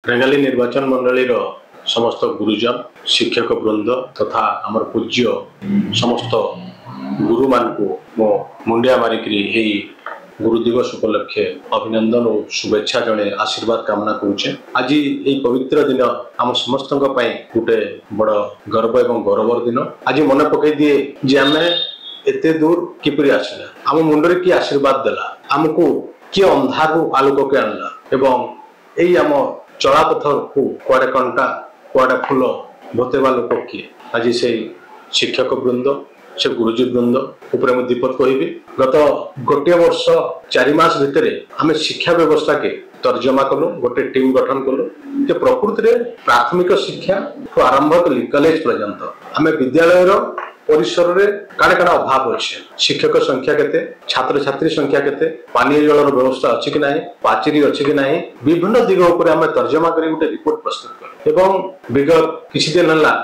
रेंगाली निर्वाचन मंडली समस्त गुरुजन शिक्षक वृंद तथा आमर पूज्य समस्त गुरु मान को मुंडिया मारिकी गुरु दिवस उपलक्षे अभिनंदन और शुभेच्छा जड़े आशीर्वाद कामना करुचे। आज ये पवित्र दिन आम समस्त गोटे बड़ गर्व एवं गौरवर दिन। आज मन पकई दिए जे आम एते दूर किपरि आसला, आम मुंडरे की आशीर्वाद देला, आमको किए अंधार आलोक के आणला एवं यही आम चलापथ को कुआडे कंटा कुआडे फूल भोतेवा लोक किए। आज से शिक्षक वृंद से गुरुजी वृंद उपरे मैं दीपक कहि गत गोटे वर्ष 4 मास भितर आम शिक्षा व्यवस्था के तर्जमा कलु, गोटे टीम गठन कलु जे प्रकृति में प्राथमिक शिक्षा आरंभ कली कॉलेज पर्यंत आम विद्यालय परिसर रे काड़े काड़ा अभाव अच्छे, शिक्षक संख्या केते, छात्र छात्री संख्या केते, पानी जलर व्यवस्था अच्छी कि नहीं, पाचेरी अच्छी कि नहीं, विभिन्न दिग उपर आम तर्जमा कर गोटे रिपोर्ट प्रस्तुत कर एवं विगत किसी दिन है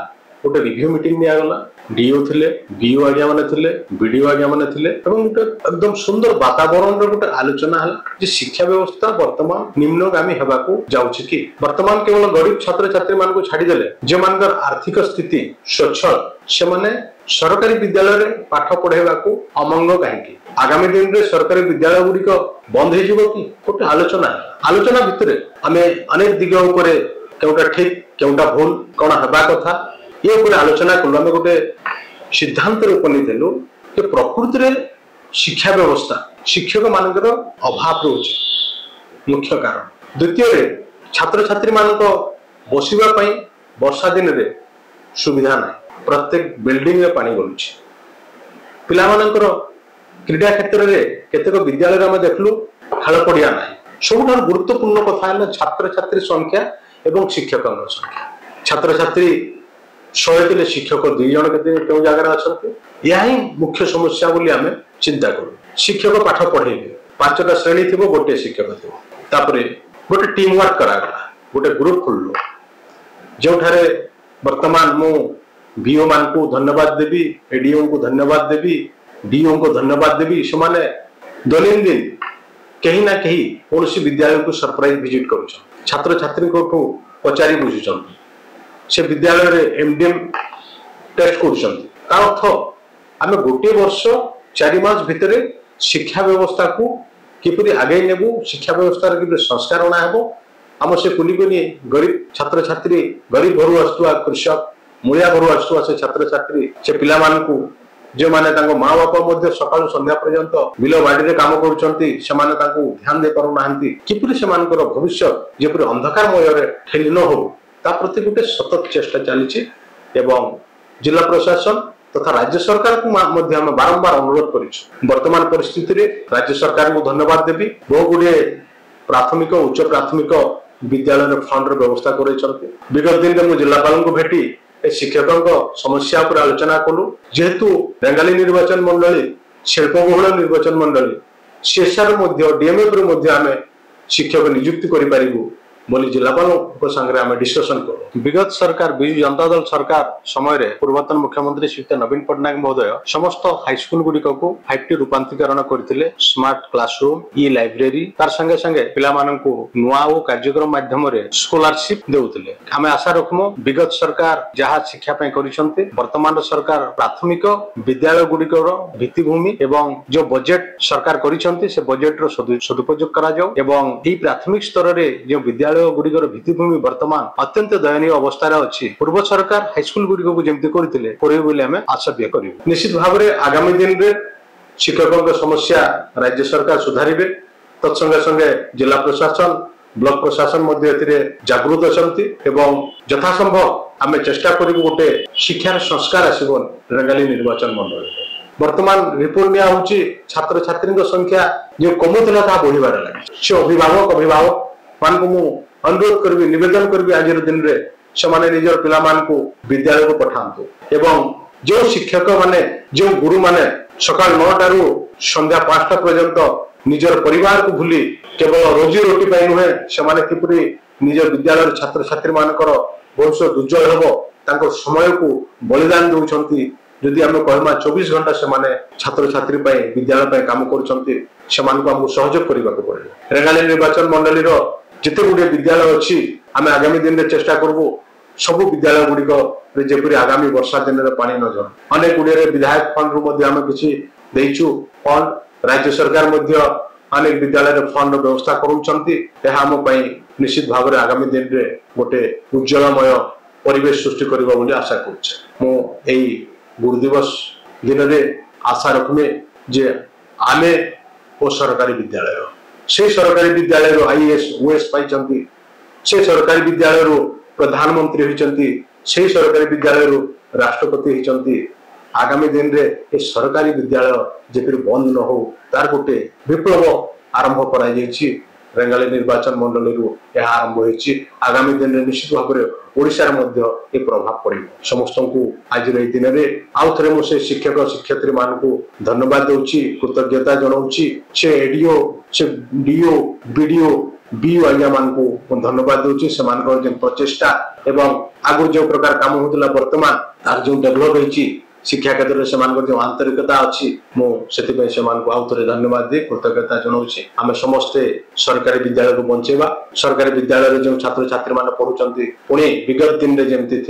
गोटे रिव्यू मीटिंग निगला। डीओ थे, बीओ आज्ञा मैंने थे, बीडीओ आज्ञा मैंने थे, गोटे एकदम सुंदर वातावरण गोटे आलोचना है शिक्षा व्यवस्था वर्तमान निम्नगामी होगाकू जाउछि कि वर्तमान केवल गरीब छात्र छात्री मान को छाड़ीदेले जो मान आर्थिक स्थिति स्वच्छल से माने सरकारी विद्यालय रे पाठ पढ़ेवा को अमंग कहीं आगामी दिन में सरकारी विद्यालय गुड़िक बंद हो कि गोटे आलोचना भितर आम अनेक दिग केउटा ठीक केउटा भूल कौन हवा कथा ये गोटे आलोचना कलु। आम गोटे सिद्धांत उपनीत हेलु कि प्रकृति में शिक्षा व्यवस्था शिक्षक मानकर अभाव रोचे मुख्य कारण। द्वितीय छात्र छात्री मानक बसवा वर्षा दिन में सुविधा ना, प्रत्येक बिल्डिंग में पानी गलुची, पिला मानकर क्रीडा क्षेत्र में केतेक विद्यालय में देखलु खेल पड़िया ना। सब गुरुत्वपूर्ण कथा है छात्र छात्री संख्या एवं शिक्षक संख्या। छात्र छात्री 100 थे, शिक्षक 2 जन के जगह अच्छा, यह मुख्य समस्या बोली आम चिंता करूँ। शिक्षक पाठ पढ़े 5टा श्रेणी थी, गोटे शिक्षक थी, गोटे टीम वर्क करागला, गोटे ग्रुप खोल जो वर्तमान मु बीओ मान को धन्यवाद देवी, एडीओ को धन्यवाद देवी, डीओ को धन्यवाद देवी। से दैनंदिन कहीं ना कहीं कौन विद्यालय को सरप्राइज विजिट कर छात्र छात्री को पचारि बुझुं से विद्यालय रे एमडीएम टेस्ट कर अर्थ आम गोटे वर्ष 4 मास भितर शिक्षा व्यवस्था को किपरि आगे नेबू, शिक्षा व्यवस्था किपरि संस्कार अणा हेबो। आम से कुनी कुनी गरीब छात्र छात्री गरीब घर आसुआ कृषक मुलिया घर आसुआ से छात्र छात्री से पिला मानकू जो माने तांको माँ बापा सकाल संध्या पर्यंत बिल बाड़ी काम कर ध्यान दे पार ना किपरि से भविष्य जेपरि अंधकारमय ठेली न हो ता प्रति गोटे सतत चेष्टा चली। जिला प्रशासन तथा राज्य सरकार को बारंबार अनुरोध कर वर्तमान परिस्थिति रे राज्य सरकार को धन्यवाद देवी। बहु गुड़े प्राथमिक उच्च प्राथमिक विद्यालय फंड व्यवस्था कर विगत दिन में जिलापाल को भेटी शिक्षकों समस्या पर आलोचना कलु। जेहेतु रेंगाली निर्वाचन मंडली शिल्पबहुल निर्वाचन मंडली शेषार डीएमएफ आम शिक्षक नियुक्ति करूँ बोली जिलापाल संगे आम डिस्कसन करूँ। विगत सरकार बिजु जनता दल सरकार समय पूर्वतन मुख्यमंत्री श्री नवीन पट्टनायक महोदय समस्त हाईस्कूल गुड़िक को 5T रूपांतरण करते, स्मार्ट क्लासरूम, ई लाइब्रेरी तार संगे संगे पिला माननकु नुआ ओ कार्यक्रम माध्यम रे स्कॉलरशिप देउतले। आमे आशा रखमु विगत सरकार जहाँ शिक्षा पे करिसंते वर्तमान सरकार प्राथमिक विद्यालय गुड़िकर भित्तिभूमि एवं जो बजेट सरकार करिसंते से बजेट रो सदुपयोग करा जाऊ एवं ई प्राथमिक स्तर रे जो विद्यालय गुड़िकर भित्तिभूमि वर्तमान अत्यंत दयनीय अवस्था अच्छी। पूर्व सरकार हाईस्कूल गुड़िक को जमी करते आशा करूँ। निश्चित भाव में आगामी दिन में शिक्षकों समस्या राज्य सरकार सुधारे, तत्संगे संगे जिला प्रशासन ब्लॉक प्रशासन जागृत अच्छा यथासंभव आम चेष्टा करूँ गोटे शिक्षार संस्कार आसो रेंगाली निर्वाचन मंडल। वर्तमान रिपोर्ट निया होची छात्र छात्री संख्या जो कमुला बढ़िबार लगे से अभिभावक मान को अनुरोध करी निवेदन करी आज दिन में से निजर पिला को विद्यालय को पठातु एवं जो शिक्षक माने जो गुरु माने सकाल 9टा रु संध्या 5टा पर्यंत निजर परिवार को भूली केवल रोजी रोटी नुहे से किपरि निज विद्यालय छात्र छात्री मानकर भविष्य उज्जवल हम समय को बलिदान दौरान जदि आम कहमा 24 घंटा से छात्र छात्री विद्यालय काम कर सहयोग करने को पड़े। रेंगाली निर्वाचन मंडली जिते गुड़े विद्यालय अच्छी आम आगामी दिन में चेष्टा करबू सब विद्यालय गुड़िक जेपरी आगामी वर्षा दिन में पानी न जाए अनेक गुड़िया विधायक फंड रु आम किसी देचु फंड राज्य सरकार अनेक विद्यालय फंड व्यवस्था कर निश्चित भाव में आगामी दिन में गोटे उज्जवलमय परिवेश सृष्टि कर आशा कर गुरु दिवस दिन में आशा रखमे जे आमे ओ सरकारी विद्यालय से सरकारी विद्यालय आईएएस ओएस पाई से सरकारी विद्यालय प्रधानमंत्री होती से सरकारी विद्यालय राष्ट्रपति होती आगामी दिन रे ये सरकारी विद्यालय जेपरी बंद न हो तार गोटे विप्लव आरंभ करा रेंगाली निर्वाचन मंडल आरंभ होती आगामी दिन में निश्चित भाव में ओडिशा ये प्रभाव पड़े समस्त को आज दिन में आउ थे मुझे शिक्षक शिक्षयित्री मान को धन्यवाद दूची कृतज्ञता जनाऊँगी से एडीओ से डीओ बीडीओ बीओ आज्ञा मान को धन्यवाद दूची से प्रचेषा एवं आगु जो प्रकार काम होता बर्तमान तार जो डेभलप होती शिक्षा क्षेत्र में से जो आंतरिकता अच्छी मुझे आउ थे धन्यवाद दी कृतज्ञता जनाऊँगी आम समस्ते सरकारी विद्यालय को बंचेवा सरकारी विद्यालय जो छात्र छात्री मान पढ़ुंट पुणी विगत दिन में जमती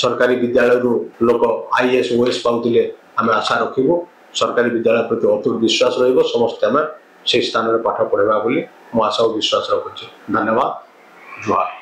सरकारी विद्यालय लोक आईएएस ओएस पाते आम आशा रखू सरकारी विद्यालय प्रति अतुट विश्वास रमस्ते आम से स्थान में पाठ पढ़ा बोली आशा और विश्वास रखुच्छे धन्यवाद जुहार।